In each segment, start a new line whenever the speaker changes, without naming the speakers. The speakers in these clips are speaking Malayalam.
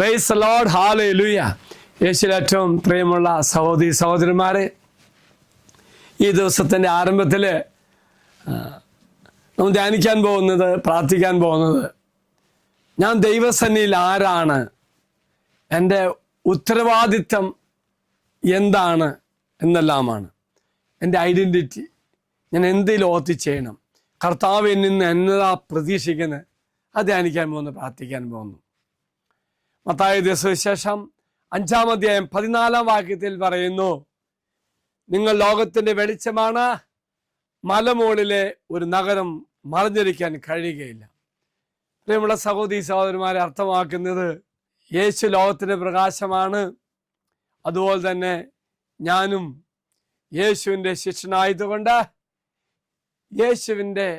Praise the Lord, hallelujah. യേശുവിൽ ഏറ്റവും പ്രിയമുള്ള സഹോദരി സഹോദരന്മാരെ, ഈ ദിവസത്തിൻ്റെ ആരംഭത്തിൽ നമ്മൾ ധ്യാനിക്കാൻ പോകുന്നത്, പ്രാർത്ഥിക്കാൻ പോകുന്നത്, ഞാൻ ദൈവസന്നിധിയിൽ ആരാണ്, എൻ്റെ ഉത്തരവാദിത്തം എന്താണ് എന്നെല്ലാമാണ്. എൻ്റെ ഐഡൻറ്റിറ്റി, ഞാൻ എന്ത് ലോകത്തിൽ ചെയ്യണം, കർത്താവിൽ നിന്ന് എന്നതാ പ്രതീക്ഷിക്കുന്നത്, അത് ധ്യാനിക്കാൻ പോകുന്നു, പ്രാർത്ഥിക്കാൻ പോകുന്നു. മത്തായി സുവിശേഷം 5-ാം അധ്യായം 14-ാം വാക്യത്തിൽ പറയുന്നു, നിങ്ങൾ ലോകത്തിൻ്റെ വെളിച്ചമാണ്, മലമുകളിലെ ഒരു നഗരം മറഞ്ഞിരിക്കാൻ കഴിയുകയില്ല. പ്രിയമുള്ള സഹോദരി സഹോദരന്മാരെ, അർത്ഥമാക്കുന്നത് യേശു ലോകത്തിൻ്റെ പ്രകാശമാണ്. അതുപോലെ തന്നെ ഞാനും യേശുവിൻ്റെ ശിഷ്യനായതുകൊണ്ട് യേശുവിൻ്റെ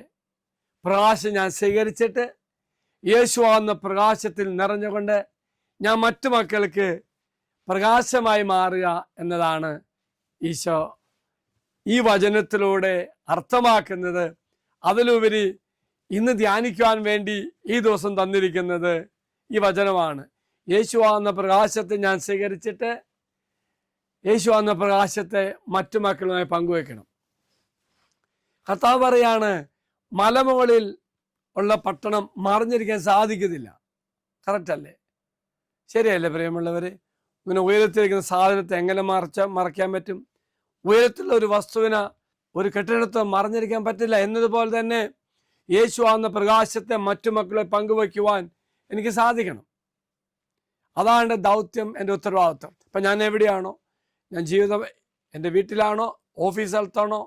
പ്രകാശം ഞാൻ സ്വീകരിച്ചിട്ട് യേശു ആകുന്ന പ്രകാശത്തിൽ നിറഞ്ഞുകൊണ്ട് ഞാൻ മറ്റു മക്കൾക്ക് പ്രകാശമായി മാറുക എന്നതാണ് ഈശോ ഈ വചനത്തിലൂടെ അർത്ഥമാക്കുന്നത്. അതിലുപരി ഇന്ന് ധ്യാനിക്കുവാൻ വേണ്ടി ഈ ദിവസം തന്നിരിക്കുന്നത് ഈ വചനമാണ്. യേശു ആകുന്ന പ്രകാശത്തെ ഞാൻ സ്വീകരിച്ചിട്ട് യേശു ആകുന്ന പ്രകാശത്തെ മറ്റു മക്കളുമായി പങ്കുവെക്കണം. കർത്താവ് പറയാണ്, മലമുകളിൽ ഉള്ള പട്ടണം മറിഞ്ഞിരിക്കാൻ സാധിക്കുന്നില്ല. കറക്റ്റ് അല്ലേ? ശരിയല്ലേ പ്രിയമുള്ളവർ? ഇങ്ങനെ ഉയരത്തിലിരിക്കുന്ന സാധനത്തെ എങ്ങനെ മറയ്ക്കാൻ പറ്റും? ഉയരത്തിലുള്ള ഒരു വസ്തുവിന്, ഒരു കെട്ടിടത്തെ മറിഞ്ഞിരിക്കാൻ പറ്റില്ല. എന്നതുപോലെ തന്നെ യേശു ആകുന്ന പ്രകാശത്തെ മറ്റു മക്കളെ പങ്കുവയ്ക്കുവാൻ എനിക്ക് സാധിക്കണം. അതാണ് എൻ്റെ ദൗത്യം, എൻ്റെ ഉത്തരവാദിത്വം. ഇപ്പം ഞാൻ എവിടെയാണോ, ഞാൻ എൻ്റെ വീട്ടിലാണോ, ഓഫീസ് സ്ഥലത്താണോ,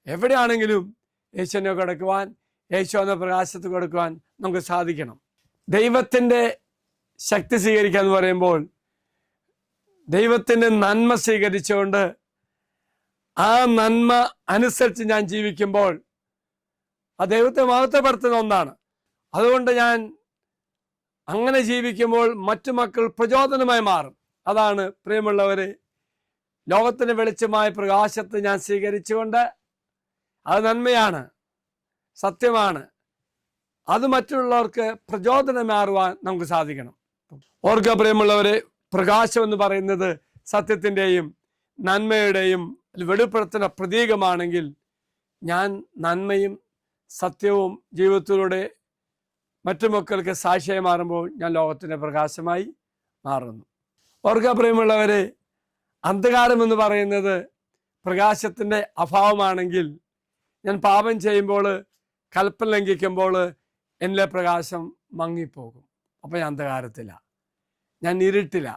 എവിടെയാണെങ്കിലും യേശുവിനെ കൊടുക്കുവാൻ, യേശു എന്ന പ്രകാശത്ത് കൊടുക്കുവാൻ നമുക്ക് സാധിക്കണം. ദൈവത്തിൻ്റെ ശക്തി സ്വീകരിക്കുക എന്ന് പറയുമ്പോൾ ദൈവത്തിൻ്റെ നന്മ സ്വീകരിച്ചുകൊണ്ട് ആ നന്മ അനുസരിച്ച് ഞാൻ ജീവിക്കുമ്പോൾ ആ ദൈവത്തെ മഹത്വപ്പെടുത്തുന്ന ഒന്നാണ്. അതുകൊണ്ട് ഞാൻ അങ്ങനെ ജീവിക്കുമ്പോൾ മറ്റു മക്കൾ പ്രചോദനമായി മാറും. അതാണ് പ്രിയമുള്ളവര്, ലോകത്തിന് വെളിച്ചമായ പ്രകാശത്തെ ഞാൻ സ്വീകരിച്ചുകൊണ്ട്, അത് നന്മയാണ്, സത്യമാണ്, അത് മറ്റുള്ളവർക്ക് പ്രചോദനമാറുവാൻ നമുക്ക് സാധിക്കണം. ഓർക്കുക പ്രിയമുള്ളവരെ, പ്രകാശം എന്ന് പറയുന്നത് സത്യത്തിൻ്റെയും നന്മയുടെയും വെളിപ്പെടുത്തുന്ന പ്രതീകമാണെങ്കിൽ ഞാൻ നന്മയും സത്യവും ജീവിതത്തിലൂടെ മറ്റു മക്കൾക്ക് സാക്ഷിയായി മാറുമ്പോൾ ഞാൻ ലോകത്തിൻ്റെ പ്രകാശമായി മാറുന്നു. ഓർക്കുക പ്രിയമുള്ളവരെ, അന്ധകാരം എന്ന് പറയുന്നത് പ്രകാശത്തിൻ്റെ അഭാവമാണെങ്കിൽ, ഞാൻ പാപം ചെയ്യുമ്പോൾ, കൽപ്പന ലംഘിക്കുമ്പോൾ എന്നിലെ പ്രകാശം മങ്ങിപ്പോകും. അപ്പോൾ ഞാൻ അന്ധകാരത്തില, ഞാൻ ഇരുട്ടില്ല.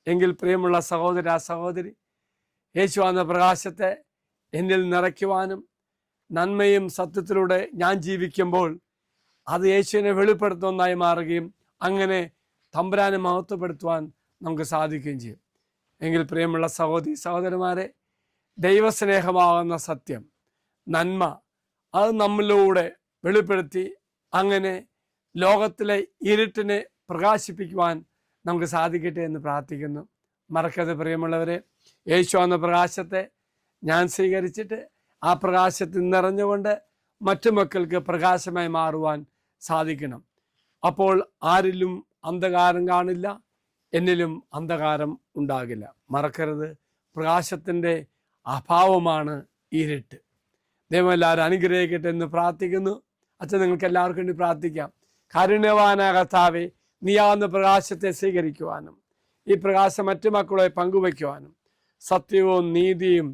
എങ്കിൽ പ്രിയമുള്ള സഹോദര സഹോദരി, യേശു എന്ന പ്രകാശത്തെ എന്നിൽ നിറയ്ക്കുവാനും നന്മയും സത്യത്തിലൂടെ ഞാൻ ജീവിക്കുമ്പോൾ അത് യേശുവിനെ വെളിപ്പെടുത്തുന്ന ഒന്നായി മാറുകയും അങ്ങനെ തമ്പുരാനെ മഹത്വപ്പെടുത്തുവാൻ നമുക്ക് സാധിക്കുകയും ചെയ്യും. എങ്കിൽ പ്രിയമുള്ള സഹോദരി സഹോദരന്മാരെ, ദൈവസ്നേഹമാകുന്ന സത്യം, നന്മ, അത് നമ്മളിലൂടെ വെളിപ്പെടുത്തി അങ്ങനെ ലോകത്തിലെ ഇരുട്ടിനെ പ്രകാശിപ്പിക്കുവാൻ നമുക്ക് സാധിക്കട്ടെ എന്ന് പ്രാർത്ഥിക്കുന്നു. മറക്കരുത് പ്രിയമുള്ളവരെ, യേശു എന്ന പ്രകാശത്തെ ഞാൻ സ്വീകരിച്ചിട്ട് ആ പ്രകാശത്തിൽ നിറഞ്ഞുകൊണ്ട് മറ്റു മക്കൾക്ക് പ്രകാശമായി മാറുവാൻ സാധിക്കണം. അപ്പോൾ ആരിലും അന്ധകാരം കാണില്ല, എന്നിലും അന്ധകാരം ഉണ്ടാകില്ല. മറക്കരുത്, പ്രകാശത്തിൻ്റെ അഭാവമാണ് ഇരുട്ട്. ദൈവം എല്ലാവരും അനുഗ്രഹിക്കട്ടെ എന്ന് പ്രാർത്ഥിക്കുന്നു. അച്ഛൻ നിങ്ങൾക്ക് എല്ലാവർക്കും വേണ്ടി പ്രാർത്ഥിക്കാം. കാരുണ്യവാനായ കർത്താവേ, നീയാവുന്ന പ്രകാശത്തെ സ്വീകരിക്കുവാനും ഈ പ്രകാശം മറ്റു മക്കളെ പങ്കുവയ്ക്കുവാനും സത്യവും നീതിയും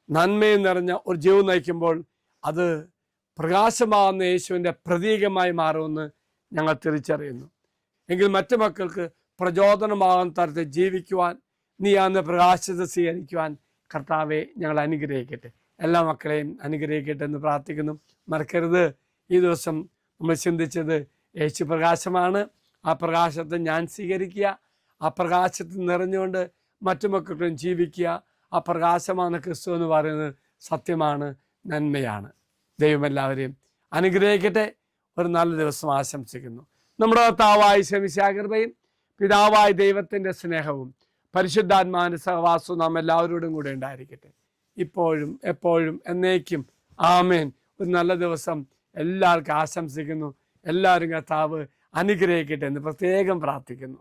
നന്മയും നിറഞ്ഞ ഒരു ജീവിതം നയിക്കുമ്പോൾ അത് പ്രകാശമാകുന്ന യേശുവിൻ്റെ പ്രതീകമായി മാറുമെന്ന് ഞങ്ങൾ തിരിച്ചറിയുന്നു. എങ്കിൽ മറ്റു മക്കൾക്ക് പ്രചോദനമാകുന്ന തരത്തിൽ ജീവിക്കുവാൻ, നീയാവുന്ന പ്രകാശത്തെ സ്വീകരിക്കുവാൻ കർത്താവെ ഞങ്ങൾ അനുഗ്രഹിക്കട്ടെ. എല്ലാ മക്കളെയും അനുഗ്രഹിക്കട്ടെ എന്ന് പ്രാർത്ഥിക്കുന്നു. മറക്കരുത്, ഈ ദിവസം നമ്മൾ ചിന്തിച്ചത് യേശു പ്രകാശമാണ്. ആ പ്രകാശത്തെ ഞാൻ സ്വീകരിക്കുക, ആ പ്രകാശത്തിൽ നിറഞ്ഞുകൊണ്ട് മറ്റു മക്കൾക്കും ജീവിക്കുക. ആ പ്രകാശമാണ് ക്രിസ്തു എന്ന് പറയുന്നത്, സത്യമാണ്, നന്മയാണ്. ദൈവം എല്ലാവരെയും അനുഗ്രഹിക്കട്ടെ. ഒരു നല്ല ദിവസം ആശംസിക്കുന്നു. നമ്മുടെ കർത്താവായ ശമിശാകൃപയും പിതാവായ ദൈവത്തിൻ്റെ സ്നേഹവും പരിശുദ്ധാത്മാവിൻ്റെ സഹവാസവും നാം എല്ലാവരോടും കൂടെ ഉണ്ടായിരിക്കട്ടെ, ഇപ്പോഴും എപ്പോഴും എന്നേക്കും. ആമേൻ. ഒരു നല്ല ദിവസം എല്ലാവർക്കും ആശംസിക്കുന്നു. എല്ലാവരും കർത്താവ് അനുഗ്രഹിക്കട്ടെ എന്ന് പ്രത്യേകം പ്രാർത്ഥിക്കുന്നു.